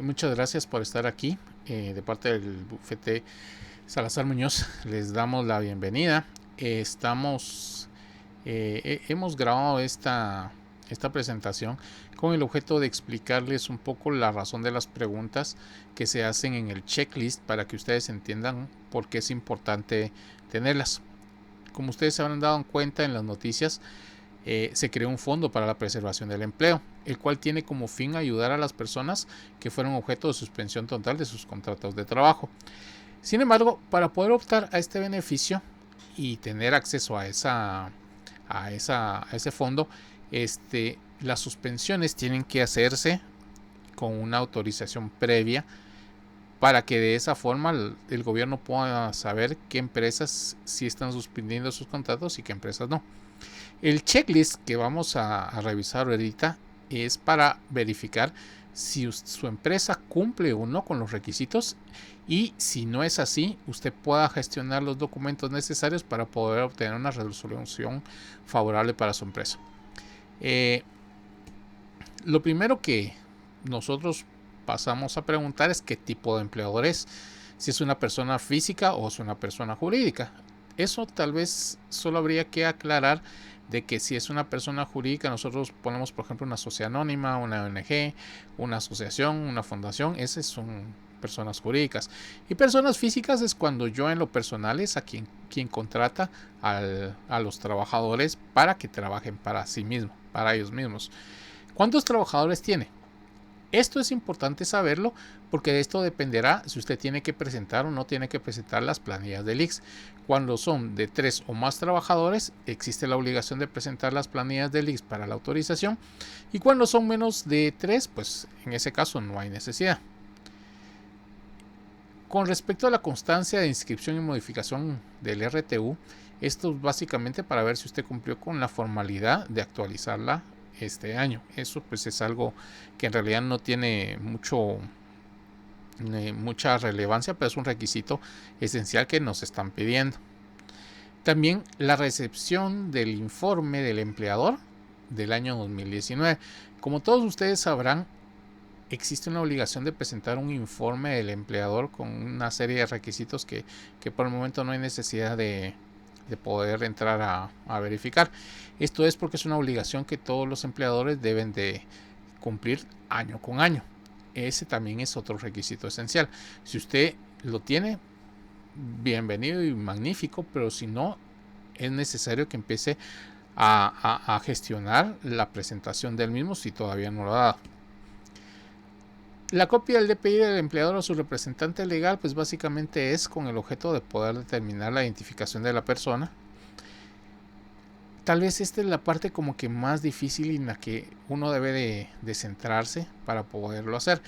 Muchas gracias por estar aquí. De parte del bufete Salazar Muñoz, les damos la bienvenida. Hemos grabado esta presentación con el objeto de explicarles un poco la razón de las preguntas que se hacen en el checklist para que ustedes entiendan por qué es importante tenerlas. Como ustedes se habrán dado cuenta en las noticias, se creó un fondo para la preservación del empleo, el cual tiene como fin ayudar a las personas que fueron objeto de suspensión total de sus contratos de trabajo. Sin embargo, para poder optar a este beneficio y tener acceso a ese fondo, las suspensiones tienen que hacerse con una autorización previa para que de esa forma el gobierno pueda saber qué empresas sí están suspendiendo sus contratos y qué empresas no. El checklist que vamos a revisar ahorita es para verificar si su empresa cumple o no con los requisitos, y si no es así, usted pueda gestionar los documentos necesarios para poder obtener una resolución favorable para su empresa. Lo primero que nosotros pasamos a preguntar es qué tipo de empleador es, si es una persona física o es una persona jurídica. Eso tal vez solo habría que aclarar de que si es una persona jurídica, nosotros ponemos, por ejemplo, una sociedad anónima, una ONG, una asociación, una fundación. Esas son personas jurídicas. Y personas físicas es cuando yo en lo personal es a quien contrata a los trabajadores para que trabajen para sí mismos, para ellos mismos. ¿Cuántos trabajadores tiene? Esto es importante saberlo porque de esto dependerá si usted tiene que presentar o no tiene que presentar las planillas del IX. Cuando son de 3 o más trabajadores, existe la obligación de presentar las planillas del IX para la autorización, y cuando son menos de 3, pues en ese caso no hay necesidad. Con respecto a la constancia de inscripción y modificación del RTU, esto es básicamente para ver si usted cumplió con la formalidad de actualizarla este año. Eso pues es algo que en realidad no tiene mucha relevancia, pero es un requisito esencial que nos están pidiendo. También la recepción del informe del empleador del año 2019. Como todos ustedes sabrán, existe una obligación de presentar un informe del empleador con una serie de requisitos que por el momento no hay necesidad de poder entrar a verificar. Esto es porque es una obligación que todos los empleadores deben de cumplir año con año. Ese también es otro requisito esencial. Si usted lo tiene, bienvenido y magnífico, pero si no, es necesario que empiece a gestionar la presentación del mismo si todavía no lo ha dado. La copia del DPI del empleador o su representante legal, pues básicamente es con el objeto de poder determinar la identificación de la persona. Tal vez esta es la parte como que más difícil en la que uno debe de centrarse para poderlo hacer.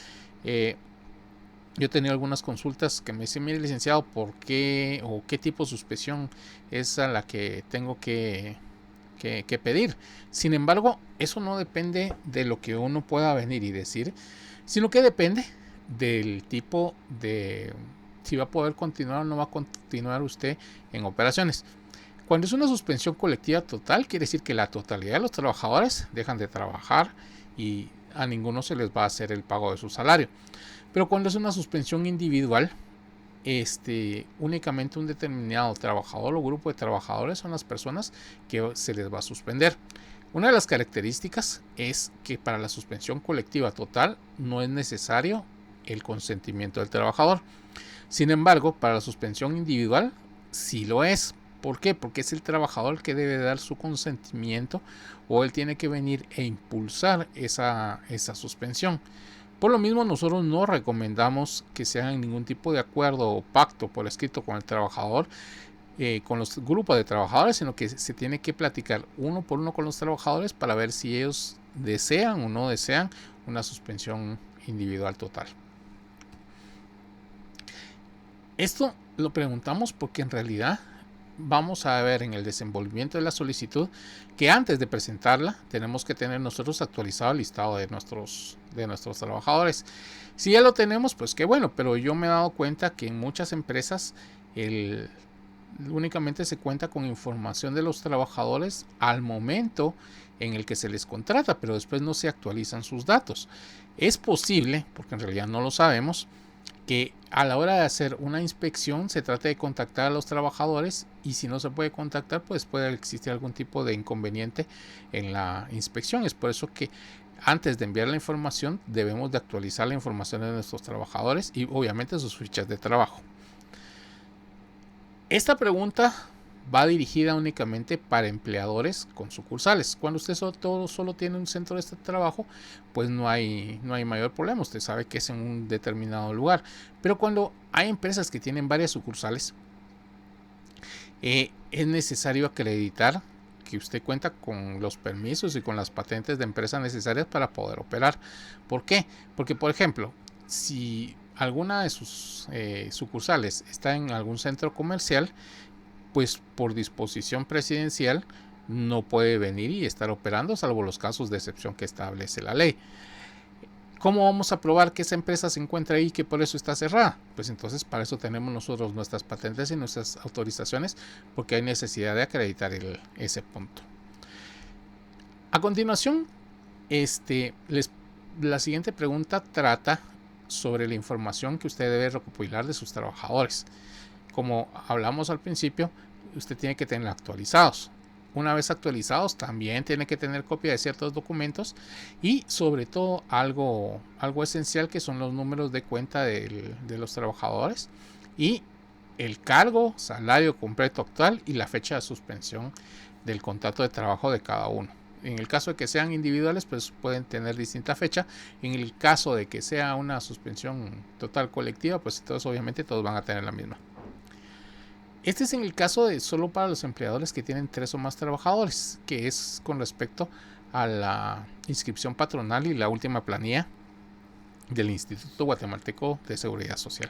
Yo he tenido algunas consultas que me dicen, mire licenciado, ¿por qué o qué tipo de suspensión es a la que tengo que pedir? Sin embargo, eso no depende de lo que uno pueda venir y decir, sino que depende del tipo de si va a poder continuar o no va a continuar usted en operaciones. Cuando es una suspensión colectiva total, quiere decir que la totalidad de los trabajadores dejan de trabajar y a ninguno se les va a hacer el pago de su salario. Pero cuando es una suspensión individual, únicamente un determinado trabajador o grupo de trabajadores son las personas que se les va a suspender. Una de las características es que para la suspensión colectiva total no es necesario el consentimiento del trabajador. Sin embargo, para la suspensión individual sí lo es. ¿Por qué? Porque es el trabajador que debe dar su consentimiento, o él tiene que venir e impulsar esa suspensión. Por lo mismo, nosotros no recomendamos que se hagan ningún tipo de acuerdo o pacto por escrito con el trabajador, con los grupos de trabajadores, sino que se tiene que platicar uno por uno con los trabajadores para ver si ellos desean o no desean una suspensión individual total. Esto lo preguntamos porque en realidad vamos a ver en el desenvolvimiento de la solicitud que antes de presentarla tenemos que tener nosotros actualizado el listado de nuestros trabajadores. Si ya lo tenemos, pues qué bueno, pero yo me he dado cuenta que en muchas empresas únicamente se cuenta con información de los trabajadores al momento en el que se les contrata, pero después no se actualizan sus datos. Es posible, porque en realidad no lo sabemos, que a la hora de hacer una inspección se trate de contactar a los trabajadores, y si no se puede contactar, pues puede existir algún tipo de inconveniente en la inspección. Es por eso que antes de enviar la información debemos de actualizar la información de nuestros trabajadores y obviamente sus fichas de trabajo. Esta pregunta va dirigida únicamente para empleadores con sucursales. Cuando usted solo tiene un centro de trabajo, pues no hay mayor problema. Usted sabe que es en un determinado lugar. Pero cuando hay empresas que tienen varias sucursales, es necesario acreditar que usted cuenta con los permisos y con las patentes de empresa necesarias para poder operar. ¿Por qué? Porque, por ejemplo, si alguna de sus sucursales está en algún centro comercial, pues por disposición presidencial no puede venir y estar operando, salvo los casos de excepción que establece la ley. ¿Cómo vamos a probar que esa empresa se encuentra ahí y que por eso está cerrada? Pues entonces para eso tenemos nosotros nuestras patentes y nuestras autorizaciones, porque hay necesidad de acreditar ese punto. A continuación, la siguiente pregunta trata sobre la información que usted debe recopilar de sus trabajadores. Como hablamos al principio, usted tiene que tener actualizados. Una vez actualizados, también tiene que tener copia de ciertos documentos y sobre todo algo esencial, que son los números de cuenta de los trabajadores y el cargo, salario completo actual y la fecha de suspensión del contrato de trabajo de cada uno. En el caso de que sean individuales, pues pueden tener distinta fecha. En el caso de que sea una suspensión total colectiva, pues entonces obviamente todos van a tener la misma. Este es en el caso de solo para los empleadores que tienen 3 o más trabajadores, que es con respecto a la inscripción patronal y la última planilla del Instituto Guatemalteco de Seguridad Social.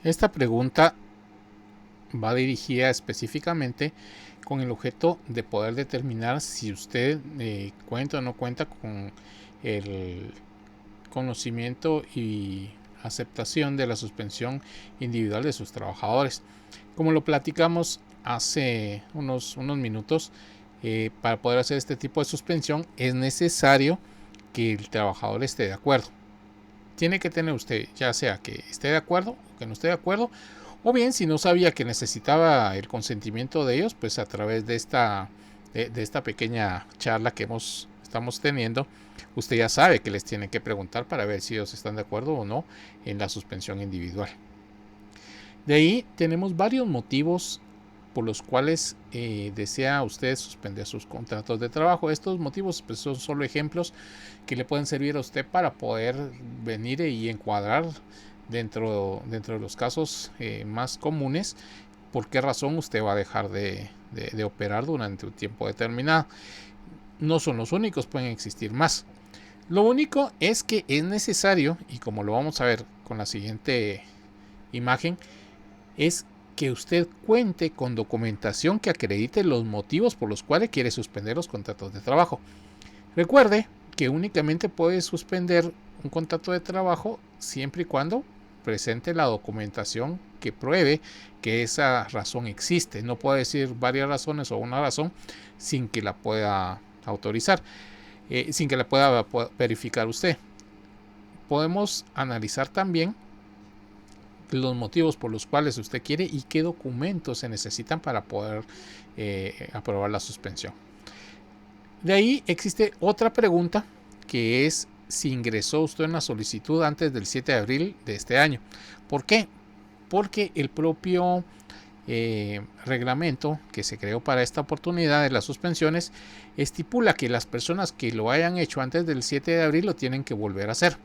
Esta pregunta va dirigida específicamente con el objeto de poder determinar si usted cuenta o no cuenta con el conocimiento y aceptación de la suspensión individual de sus trabajadores. Como lo platicamos hace unos minutos, para poder hacer este tipo de suspensión es necesario que el trabajador esté de acuerdo. Tiene que tener usted, ya sea que esté de acuerdo o que no esté de acuerdo, o bien si no sabía que necesitaba el consentimiento de ellos, pues a través de esta pequeña charla que estamos teniendo, usted ya sabe que les tiene que preguntar para ver si ellos están de acuerdo o no en la suspensión individual. De ahí tenemos varios motivos por los cuales desea usted suspender sus contratos de trabajo. Estos motivos pues, son solo ejemplos que le pueden servir a usted para poder venir y encuadrar dentro de los casos más comunes por qué razón usted va a dejar de operar durante un tiempo determinado. No son los únicos, pueden existir más. Lo único es que es necesario, y como lo vamos a ver con la siguiente imagen, es que usted cuente con documentación que acredite los motivos por los cuales quiere suspender los contratos de trabajo. Recuerde que únicamente puede suspender un contrato de trabajo siempre y cuando presente la documentación que pruebe que esa razón existe. No puede decir varias razones o una razón sin que la pueda autorizar, sin que la pueda verificar usted. Podemos analizar también los motivos por los cuales usted quiere y qué documentos se necesitan para poder aprobar la suspensión. De ahí existe otra pregunta, que es si ingresó usted en la solicitud antes del 7 de abril de este año. ¿Por qué? Porque el propio reglamento que se creó para esta oportunidad de las suspensiones estipula que las personas que lo hayan hecho antes del 7 de abril lo tienen que volver a hacer.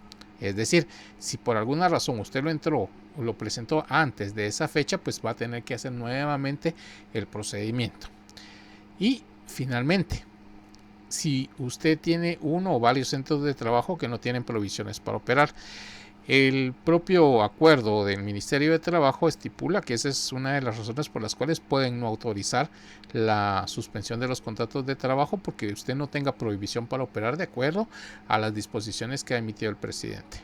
Es decir, si por alguna razón usted lo entró o lo presentó antes de esa fecha, pues va a tener que hacer nuevamente el procedimiento. Y finalmente, si usted tiene uno o varios centros de trabajo que no tienen provisiones para operar, el propio acuerdo del Ministerio de Trabajo estipula que esa es una de las razones por las cuales pueden no autorizar la suspensión de los contratos de trabajo, porque usted no tenga prohibición para operar de acuerdo a las disposiciones que ha emitido el presidente.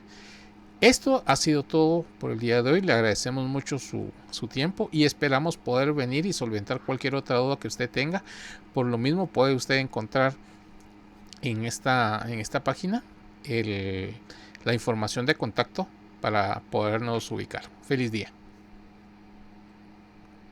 Esto ha sido todo por el día de hoy. Le agradecemos mucho su tiempo y esperamos poder venir y solventar cualquier otra duda que usted tenga. Por lo mismo puede usted encontrar en esta página la información de contacto para podernos ubicar. Feliz día.